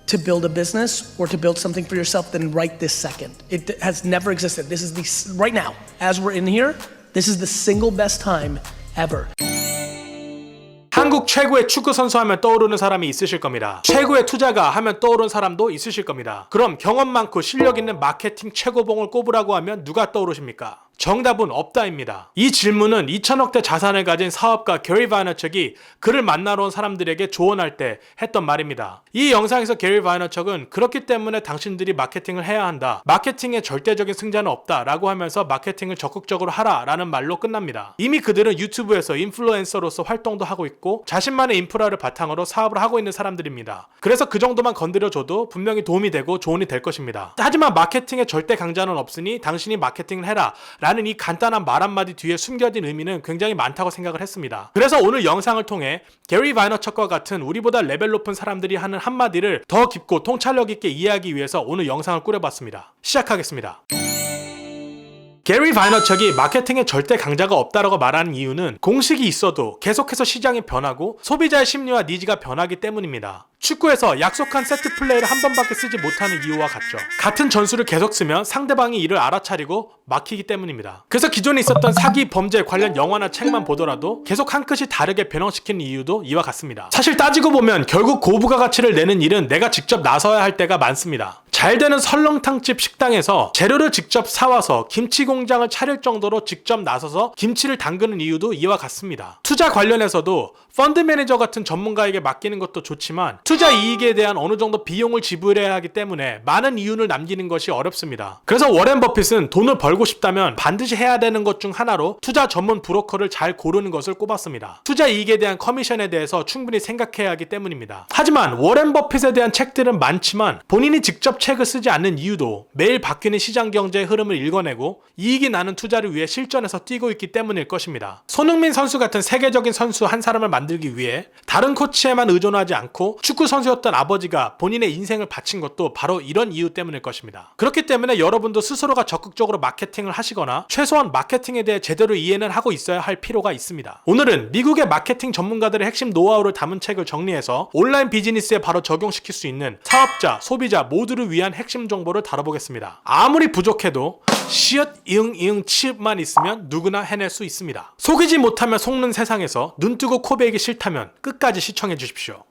to build a business or to build something for yourself than right this second. It has never existed. This is the right now, as we're in here, this is the single best time ever. 한국 최고의 축구 선수 하면 떠오르는 사람이 있으실 겁니다. 최고의 투자가 하면 떠오르는 사람도 있으실 겁니다. 그럼 경험 많고 실력 있는 마케팅 최고봉을 꼽으라고 하면 누가 떠오르십니까? 정답은 없다입니다. 이 질문은 2천억대 자산을 가진 사업가 게리 바이너척이 그를 만나러 온 사람들에게 조언할 때 했던 말입니다. 이 영상에서 게리 바이너척은 그렇기 때문에 당신들이 마케팅을 해야 한다. 마케팅의 절대적인 승자는 없다 라고 하면서 마케팅을 적극적으로 하라 라는 말로 끝납니다. 이미 그들은 유튜브에서 인플루엔서로서 활동도 하고 있고 자신만의 인프라를 바탕으로 사업을 하고 있는 사람들입니다. 그래서 그 정도만 건드려줘도 분명히 도움이 되고 조언이 될 것입니다. 하지만 마케팅의 절대 강자는 없으니 당신이 마케팅을 해라 라는 이 간단한 말 한마디 뒤에 숨겨진 의미는 굉장히 많다고 생각을 했습니다. 그래서 오늘 영상을 통해 게리 바이너척과 같은 우리보다 레벨 높은 사람들이 하는 한마디를 더 깊고 통찰력 있게 이해하기 위해서 오늘 영상을 꾸려봤습니다. 시작하겠습니다. 게리 바이너척이 마케팅에 절대 강자가 없다라고 말하는 이유는 공식이 있어도 계속해서 시장이 변하고 소비자의 심리와 니즈가 변하기 때문입니다. 축구에서 약속한 세트 플레이를 한 번밖에 쓰지 못하는 이유와 같죠. 같은 전술을 계속 쓰면 상대방이 이를 알아차리고 막히기 때문입니다. 그래서 기존에 있었던 사기, 범죄 관련 영화나 책만 보더라도 계속 한 끗이 다르게 변형시키는 이유도 이와 같습니다. 사실 따지고 보면 결국 고부가 가치를 내는 일은 내가 직접 나서야 할 때가 많습니다. 잘 되는 설렁탕집 식당에서 재료를 직접 사와서 김치 공장을 차릴 정도로 직접 나서서 김치를 담그는 이유도 이와 같습니다. 투자 관련해서도 펀드 매니저 같은 전문가에게 맡기는 것도 좋지만 투자 이익에 대한 어느 정도 비용을 지불해야 하기 때문에 많은 이윤을 남기는 것이 어렵습니다. 그래서 워렌 버핏은 돈을 벌고 싶다면 반드시 해야 되는 것 중 하나로 투자 전문 브로커를 잘 고르는 것을 꼽았습니다. 투자 이익에 대한 커미션에 대해서 충분히 생각해야 하기 때문입니다. 하지만 워렌 버핏에 대한 책들은 많지만 본인이 직접 책을 쓰지 않는 이유도 매일 바뀌는 시장 경제의 흐름을 읽어내고 이익이 나는 투자를 위해 실전에서 뛰고 있기 때문일 것입니다. 손흥민 선수 같은 세계적인 선수 한 사람을 만들기 위해 다른 코치에만 의존하지 않고 축구 선수였던 아버지가 본인의 인생을 바친 것도 바로 이런 이유 때문일 것입니다. 그렇기 때문에 여러분도 스스로가 적극적으로 마케팅을 하시거나 최소한 마케팅에 대해 제대로 이해는 하고 있어야 할 필요가 있습니다. 오늘은 미국의 마케팅 전문가들의 핵심 노하우를 담은 책을 정리해서 온라인 비즈니스에 바로 적용시킬 수 있는 사업자, 소비자 모두를 위한 핵심 정보를 다뤄보겠습니다. 아무리 부족해도 시읒, 이응, 이응, 치읒만 있으면 누구나 해낼 수 있습니다. 속이지 못하면 속는 세상에서 눈 뜨고 코 베기 싫다면 끝까지 시청해 주십시오.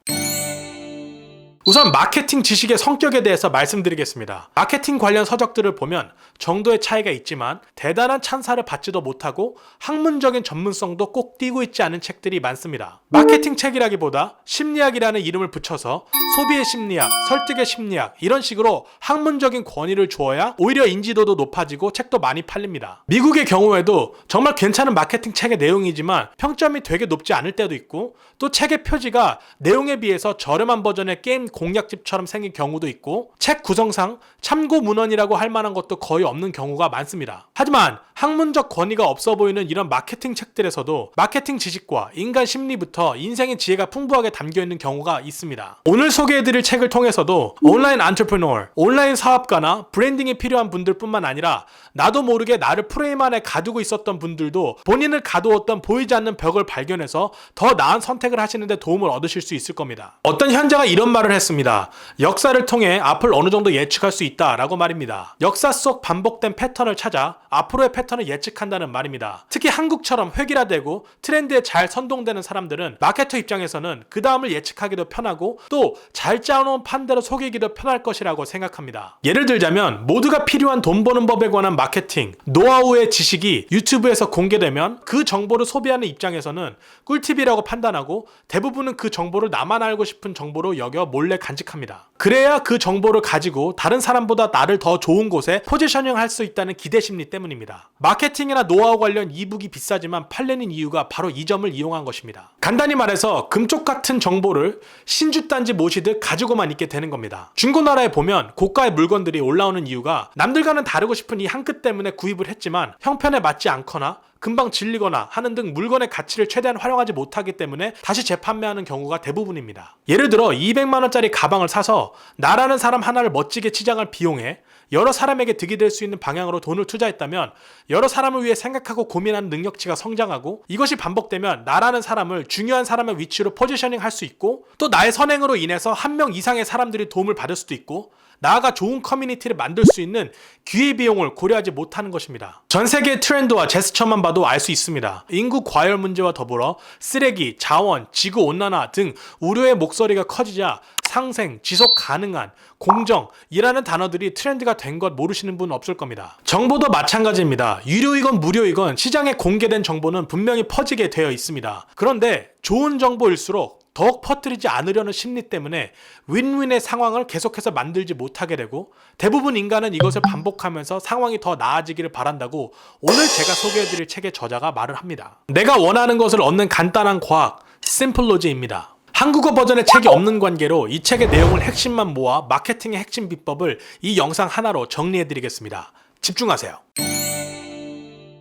우선 마케팅 지식의 성격에 대해서 말씀드리겠습니다. 마케팅 관련 서적들을 보면 정도의 차이가 있지만 대단한 찬사를 받지도 못하고 학문적인 전문성도 꼭 띄고 있지 않은 책들이 많습니다. 마케팅 책이라기보다 심리학이라는 이름을 붙여서 소비의 심리학, 설득의 심리학 이런 식으로 학문적인 권위를 주어야 오히려 인지도도 높아지고 책도 많이 팔립니다. 미국의 경우에도 정말 괜찮은 마케팅 책의 내용이지만 평점이 되게 높지 않을 때도 있고 또 책의 표지가 내용에 비해서 저렴한 버전의 게임 공략집처럼 생긴 경우도 있고 책 구성상 참고 문헌이라고 할 만한 것도 거의 없는 경우가 많습니다. 하지만 학문적 권위가 없어 보이는 이런 마케팅 책들에서도 마케팅 지식과 인간 심리부터 인생의 지혜가 풍부하게 담겨있는 경우가 있습니다. 오늘 소개해드릴 책을 통해서도 온라인 안트레프너어, 온라인 사업가나 브랜딩이 필요한 분들 뿐만 아니라 나도 모르게 나를 프레임 안에 가두고 있었던 분들도 본인을 가두었던 보이지 않는 벽을 발견해서 더 나은 선택을 하시는 데 도움을 얻으실 수 있을 겁니다. 어떤 현자가 이런 말을 했습니다. 역사를 통해 앞을 어느 정도 예측할 수 있다라고 말입니다. 역사 속 반복된 패턴을 찾아 앞으로의 패턴을 예측한다는 말입니다. 특히 한국처럼 획일화되고 트렌드에 잘 선동되는 사람들은 마케터 입장에서는 그 다음을 예측하기도 편하고 또 잘 짜놓은 판대로 속이기도 편할 것이라고 생각합니다. 예를 들자면 모두가 필요한 돈 버는 법에 관한 마케팅, 노하우의 지식이 유튜브에서 공개되면 그 정보를 소비하는 입장에서는 꿀팁이라고 판단하고 대부분은 그 정보를 나만 알고 싶은 정보로 여겨 몰래 간직합니다. 그래야 그 정보를 가지고 다른 사람보다 나를 더 좋은 곳에 포지셔닝 할 수 있다는 기대 심리 때문입니다. 마케팅이나 노하우 관련 이북이 비싸지만 팔리는 이유가 바로 이 점을 이용한 것입니다. 간단히 말해서 금쪽 같은 정보를 신주단지 모시듯 가지고만 있게 되는 겁니다. 중고나라에 보면 고가의 물건들이 올라오는 이유가 남들과는 다르고 싶은 이 한 끗 때문에 구입을 했지만 형편에 맞지 않거나 금방 질리거나 하는 등 물건의 가치를 최대한 활용하지 못하기 때문에 다시 재판매하는 경우가 대부분입니다. 예를 들어 200만원짜리 가방을 사서 나라는 사람 하나를 멋지게 치장할 비용에 여러 사람에게 득이 될 수 있는 방향으로 돈을 투자했다면 여러 사람을 위해 생각하고 고민하는 능력치가 성장하고 이것이 반복되면 나라는 사람을 중요한 사람의 위치로 포지셔닝 할 수 있고 또 나의 선행으로 인해서 한 명 이상의 사람들이 도움을 받을 수도 있고 나아가 좋은 커뮤니티를 만들 수 있는 기회비용을 고려하지 못하는 것입니다. 전 세계의 트렌드와 제스처만 봐도 알 수 있습니다. 인구 과열 문제와 더불어 쓰레기, 자원, 지구온난화 등 우려의 목소리가 커지자 상생, 지속 가능한, 공정이라는 단어들이 트렌드가 된 것 모르시는 분 없을 겁니다. 정보도 마찬가지입니다. 유료이건 무료이건 시장에 공개된 정보는 분명히 퍼지게 되어 있습니다. 그런데 좋은 정보일수록 더욱 퍼뜨리지 않으려는 심리 때문에 윈윈의 상황을 계속해서 만들지 못하게 되고 대부분 인간은 이것을 반복하면서 상황이 더 나아지기를 바란다고 오늘 제가 소개해드릴 책의 저자가 말을 합니다. 내가 원하는 것을 얻는 간단한 과학, 심플로지입니다. 한국어 버전의 책이 없는 관계로 이 책의 내용을 핵심만 모아 마케팅의 핵심 비법을 이 영상 하나로 정리해드리겠습니다. 집중하세요.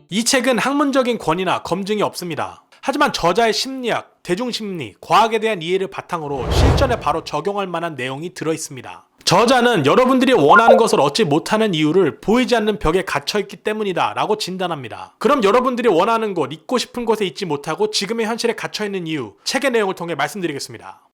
이 책은 학문적인 권위나 검증이 없습니다. 하지만 저자의 심리학, 대중심리, 과학에 대한 이해를 바탕으로 실전에 바로 적용할 만한 내용이 들어있습니다. 저자는 여러분들이 원하는 것을 얻지 못하는 이유를 보이지 않는 벽에 갇혀있기 때문이다 라고 진단합니다. 그럼 여러분들이 원하는 곳, 있고 싶은 곳에 있지 못하고 지금의 현실에 갇혀있는 이유, 책의 내용을 통해 말씀드리겠습니다.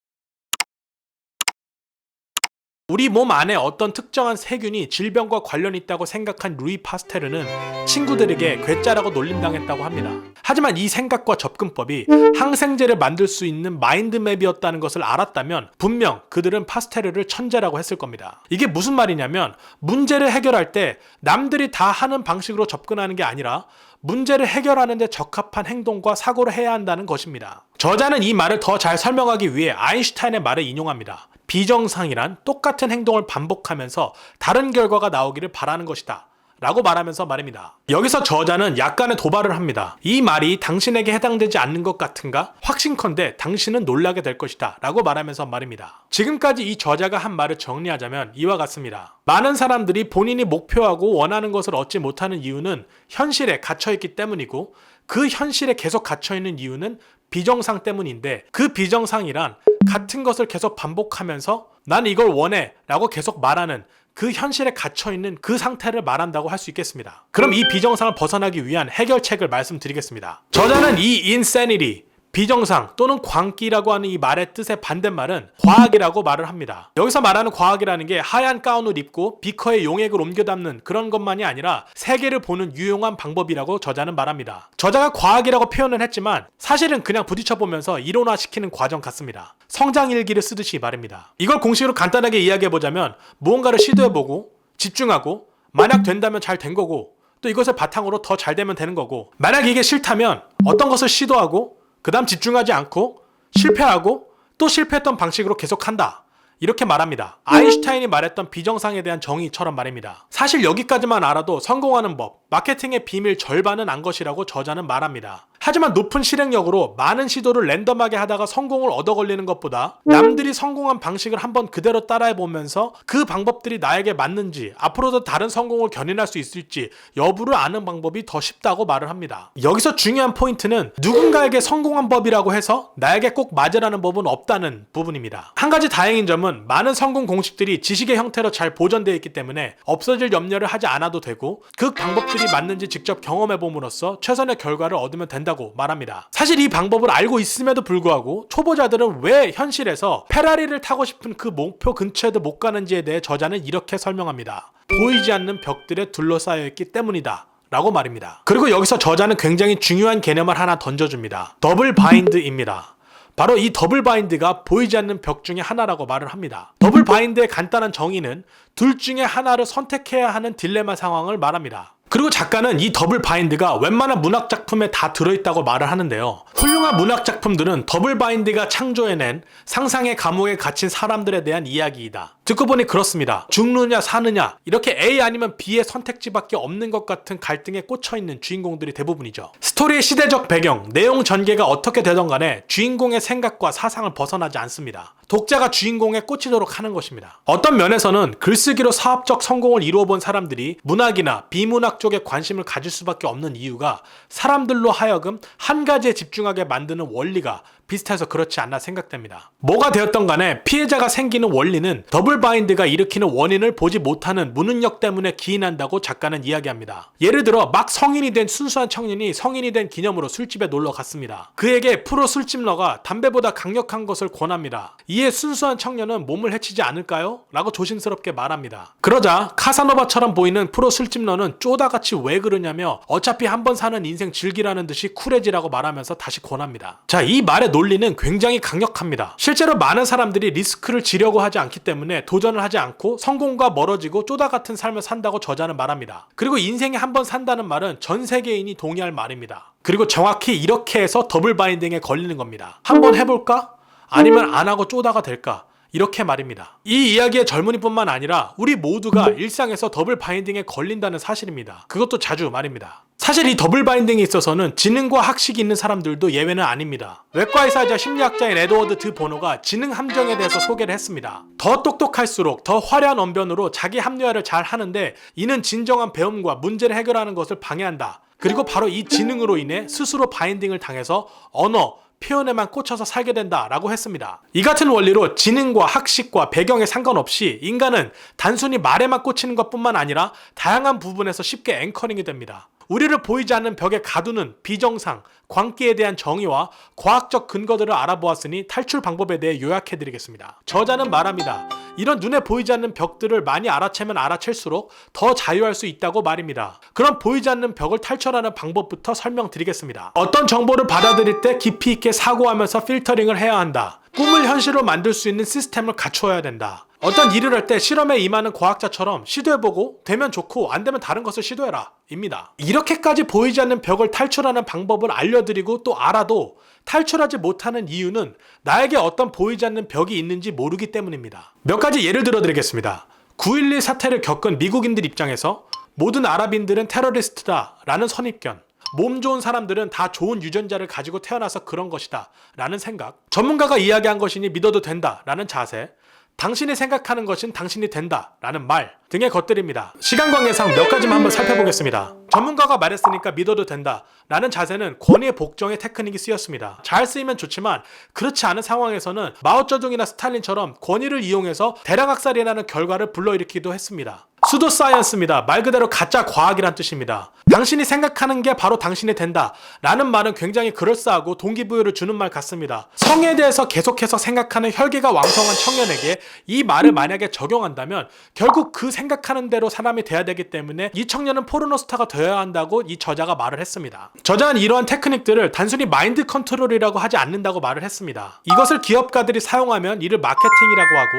우리 몸 안에 어떤 특정한 세균이 질병과 관련이 있다고 생각한 루이 파스테르는 친구들에게 괴짜라고 놀림당했다고 합니다. 하지만 이 생각과 접근법이 항생제를 만들 수 있는 마인드맵이었다는 것을 알았다면 분명 그들은 파스테르를 천재라고 했을 겁니다. 이게 무슨 말이냐면 문제를 해결할 때 남들이 다 하는 방식으로 접근하는 게 아니라 문제를 해결하는 데 적합한 행동과 사고를 해야 한다는 것입니다. 저자는 이 말을 더 잘 설명하기 위해 아인슈타인의 말을 인용합니다. 비정상이란 똑같은 행동을 반복하면서 다른 결과가 나오기를 바라는 것이다 라고 말하면서 말입니다. 여기서 저자는 약간의 도발을 합니다. 이 말이 당신에게 해당되지 않는 것 같은가? 확신컨대 당신은 놀라게 될 것이다 라고 말하면서 말입니다. 지금까지 이 저자가 한 말을 정리하자면 이와 같습니다. 많은 사람들이 본인이 목표하고 원하는 것을 얻지 못하는 이유는 현실에 갇혀있기 때문이고 그 현실에 계속 갇혀있는 이유는 비정상 때문인데 그 비정상이란 같은 것을 계속 반복하면서 난 이걸 원해 라고 계속 말하는 그 현실에 갇혀있는 그 상태를 말한다고 할 수 있겠습니다. 그럼 이 비정상을 벗어나기 위한 해결책을 말씀드리겠습니다. 저자는 이 insanity, 비정상 또는 광기라고 하는 이 말의 뜻의 반대말은 과학이라고 말을 합니다. 여기서 말하는 과학이라는 게 하얀 가운을 입고 비커에 용액을 옮겨 담는 그런 것만이 아니라 세계를 보는 유용한 방법이라고 저자는 말합니다. 저자가 과학이라고 표현을 했지만 사실은 그냥 부딪혀보면서 이론화시키는 과정 같습니다. 성장일기를 쓰듯이 말입니다. 이걸 공식으로 간단하게 이야기해보자면 무언가를 시도해보고 집중하고 만약 된다면 잘 된 거고 또 이것을 바탕으로 더 잘 되면 되는 거고 만약 이게 싫다면 어떤 것을 시도하고 그 다음 집중하지 않고 실패하고 또 실패했던 방식으로 계속한다. 이렇게 말합니다. 아인슈타인이 말했던 비정상에 대한 정의처럼 말입니다. 사실 여기까지만 알아도 성공하는 법, 마케팅의 비밀 절반은 안 것이라고 저자는 말합니다. 하지만 높은 실행력으로 많은 시도를 랜덤하게 하다가 성공을 얻어 걸리는 것보다 남들이 성공한 방식을 한번 그대로 따라해보면서 그 방법들이 나에게 맞는지 앞으로도 다른 성공을 견인할 수 있을지 여부를 아는 방법이 더 쉽다고 말을 합니다. 여기서 중요한 포인트는 누군가에게 성공한 법이라고 해서 나에게 꼭 맞으라는 법은 없다는 부분입니다. 한 가지 다행인 점은 많은 성공 공식들이 지식의 형태로 잘 보존되어 있기 때문에 없어질 염려를 하지 않아도 되고 그 방법들이 맞는지 직접 경험해봄으로써 최선의 결과를 얻으면 된다고 말합니다. 사실 이 방법을 알고 있음에도 불구하고 초보자들은 왜 현실에서 페라리를 타고 싶은 그 목표 근처에도 못 가는지에 대해 저자는 이렇게 설명합니다. 보이지 않는 벽들에 둘러싸여 있기 때문이다 라고 말입니다. 그리고 여기서 저자는 굉장히 중요한 개념을 하나 던져줍니다. 더블 바인드입니다. 바로 이 더블 바인드가 보이지 않는 벽 중에 하나라고 말을 합니다. 더블 바인드의 간단한 정의는 둘 중에 하나를 선택해야 하는 딜레마 상황을 말합니다. 그리고 작가는 이 더블 바인드가 웬만한 문학 작품에 다 들어있다고 말을 하는데요. 훌륭한 문학 작품들은 더블 바인드가 창조해낸 상상의 감옥에 갇힌 사람들에 대한 이야기이다. 듣고 보니 그렇습니다. 죽느냐 사느냐 이렇게 A 아니면 B의 선택지밖에 없는 것 같은 갈등에 꽂혀있는 주인공들이 대부분이죠. 스토리의 시대적 배경, 내용 전개가 어떻게 되던 간에 주인공의 생각과 사상을 벗어나지 않습니다. 독자가 주인공에 꽂히도록 하는 것입니다. 어떤 면에서는 글쓰기로 사업적 성공을 이루어본 사람들이 문학이나 비문학 쪽에 관심을 가질 수밖에 없는 이유가 사람들로 하여금 한 가지에 집중하게 만드는 원리가 비슷해서 그렇지 않나 생각됩니다. 뭐가 되었던 간에 피해자가 생기는 원리는 더블 바인드가 일으키는 원인을 보지 못하는 무능력 때문에 기인한다고 작가는 이야기합니다. 예를 들어 막 성인이 된 순수한 청년이 성인이 된 기념으로 술집에 놀러 갔습니다. 그에게 프로 술집러가 담배보다 강력한 것을 권합니다. 이에 순수한 청년은 몸을 해치지 않을까요? 라고 조심스럽게 말합니다. 그러자 카사노바처럼 보이는 프로 술집러는 쪼다같이 왜 그러냐며 어차피 한 번 사는 인생 즐기라는 듯이 쿨해지라고 말하면서 다시 권합니다. 자, 이 말의 논리는 굉장히 강력합니다. 실제로 많은 사람들이 리스크를 지려고 하지 않기 때문에 도전을 하지 않고 성공과 멀어지고 쪼다 같은 삶을 산다고 저자는 말합니다. 그리고 인생에 한 번 산다는 말은 전 세계인이 동의할 말입니다. 그리고 정확히 이렇게 해서 더블 바인딩에 걸리는 겁니다. 한번 해볼까? 아니면 안 하고 쪼다가 될까? 이렇게 말입니다. 이 이야기의 젊은이뿐만 아니라 우리 모두가 일상에서 더블 바인딩에 걸린다는 사실입니다. 그것도 자주 말입니다. 사실 이 더블 바인딩에 있어서는 지능과 학식이 있는 사람들도 예외는 아닙니다. 외과의사이자 심리학자인 에드워드 드 보노가 지능 함정에 대해서 소개를 했습니다. 더 똑똑할수록 더 화려한 언변으로 자기 합리화를 잘 하는데 이는 진정한 배움과 문제를 해결하는 것을 방해한다. 그리고 바로 이 지능으로 인해 스스로 바인딩을 당해서 언어, 표현에만 꽂혀서 살게 된다라고 했습니다. 이 같은 원리로 지능과 학식과 배경에 상관없이 인간은 단순히 말에만 꽂히는 것뿐만 아니라 다양한 부분에서 쉽게 앵커링이 됩니다. 우리를 보이지 않는 벽에 가두는 비정상, 광기에 대한 정의와 과학적 근거들을 알아보았으니 탈출 방법에 대해 요약해드리겠습니다. 저자는 말합니다. 이런 눈에 보이지 않는 벽들을 많이 알아채면 알아챌수록 더 자유할 수 있다고 말입니다. 그럼 보이지 않는 벽을 탈출하는 방법부터 설명드리겠습니다. 어떤 정보를 받아들일 때 깊이 있게 사고하면서 필터링을 해야 한다. 꿈을 현실로 만들 수 있는 시스템을 갖춰야 된다. 어떤 일을 할 때 실험에 임하는 과학자처럼 시도해보고 되면 좋고 안 되면 다른 것을 시도해라 입니다. 이렇게까지 보이지 않는 벽을 탈출하는 방법을 알려드리고 또 알아도 탈출하지 못하는 이유는 나에게 어떤 보이지 않는 벽이 있는지 모르기 때문입니다. 몇 가지 예를 들어드리겠습니다. 9.11 사태를 겪은 미국인들 입장에서 모든 아랍인들은 테러리스트다 라는 선입견, 몸 좋은 사람들은 다 좋은 유전자를 가지고 태어나서 그런 것이다 라는 생각, 전문가가 이야기한 것이니 믿어도 된다 라는 자세, 당신이 생각하는 것은 당신이 된다 라는 말 등의 것들입니다. 시간 관계상 몇 가지만 한번 살펴보겠습니다. 전문가가 말했으니까 믿어도 된다 라는 자세는 권위의 복종의 테크닉이 쓰였습니다. 잘 쓰이면 좋지만 그렇지 않은 상황에서는 마오쩌둥이나 스탈린처럼 권위를 이용해서 대량학살이라는 결과를 불러일으키기도 했습니다. 수도 사이언스입니다. 말 그대로 가짜 과학이란 뜻입니다. 당신이 생각하는 게 바로 당신이 된다 라는 말은 굉장히 그럴싸하고 동기부여를 주는 말 같습니다. 성에 대해서 계속해서 생각하는 혈기가 왕성한 청년에게 이 말을 만약에 적용한다면 결국 그 생각하는 대로 사람이 돼야 되기 때문에 이 청년은 포르노스타가 되어야 한다고 이 저자가 말을 했습니다. 저자는 이러한 테크닉들을 단순히 마인드 컨트롤이라고 하지 않는다고 말을 했습니다. 이것을 기업가들이 사용하면 이를 마케팅이라고 하고,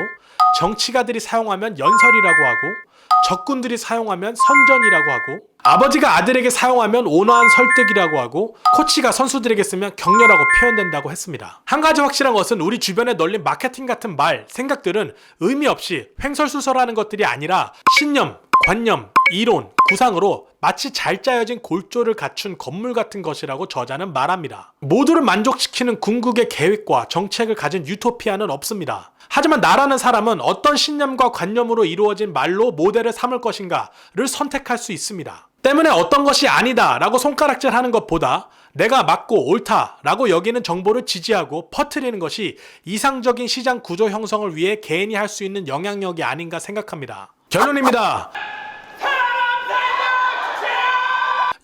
정치가들이 사용하면 연설이라고 하고, 적군들이 사용하면 선전이라고 하고, 아버지가 아들에게 사용하면 온화한 설득이라고 하고, 코치가 선수들에게 쓰면 격려라고 표현된다고 했습니다. 한 가지 확실한 것은 우리 주변에 널린 마케팅 같은 말, 생각들은 의미 없이 횡설수설하는 것들이 아니라 신념, 관념, 이론, 구상으로 마치 잘 짜여진 골조를 갖춘 건물 같은 것이라고 저자는 말합니다. 모두를 만족시키는 궁극의 계획과 정책을 가진 유토피아는 없습니다. 하지만 나라는 사람은 어떤 신념과 관념으로 이루어진 말로 모델을 삼을 것인가를 선택할 수 있습니다. 때문에 어떤 것이 아니다 라고 손가락질하는 것보다 내가 맞고 옳다 라고 여기는 정보를 지지하고 퍼뜨리는 것이 이상적인 시장 구조 형성을 위해 개인이 할 수 있는 영향력이 아닌가 생각합니다. 결론입니다.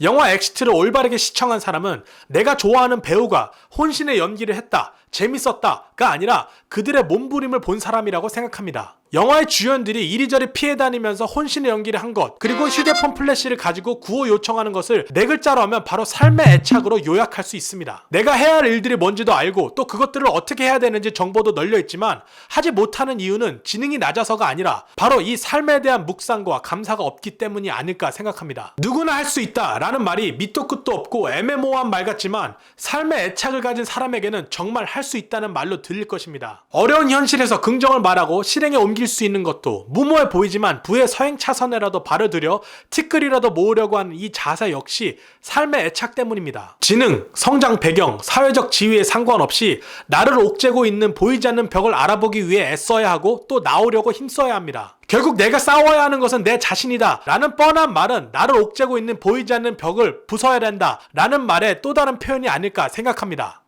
영화 엑시트를 올바르게 시청한 사람은 내가 좋아하는 배우가 혼신의 연기를 했다, 재밌었다가 아니라 그들의 몸부림을 본 사람이라고 생각합니다. 영화의 주연들이 이리저리 피해 다니면서 혼신의 연기를 한 것, 그리고 휴대폰 플래시를 가지고 구호 요청하는 것을 네 글자로 하면 바로 삶의 애착으로 요약할 수 있습니다. 내가 해야 할 일들이 뭔지도 알고 또 그것들을 어떻게 해야 되는지 정보도 널려 있지만 하지 못하는 이유는 지능이 낮아서가 아니라 바로 이 삶에 대한 묵상과 감사가 없기 때문이 아닐까 생각합니다. 누구나 할 수 있다 라는 말이 밑도 끝도 없고 애매모호한 말 같지만 삶의 애착을 가진 사람에게는 정말 할 수 있다는 말로 들릴 것입니다. 어려운 현실에서 긍정을 말하고 실행에 옮길 이길 수 있는 것도 무모해 보이지만 부의 서행 차선에라도 발을 들여 티끌이라도 모으려고 하는 이 자세 역시 삶의 애착 때문입니다. 지능, 성장 배경, 사회적 지위에 상관없이 나를 옥죄고 있는 보이지 않는 벽을 알아보기 위해 애써야 하고 또 나오려고 힘써야 합니다. 결국 내가 싸워야 하는 것은 내 자신이다 라는 뻔한 말은 나를 옥죄고 있는 보이지 않는 벽을 부숴야 된다 라는 말의 또 다른 표현이 아닐까 생각합니다.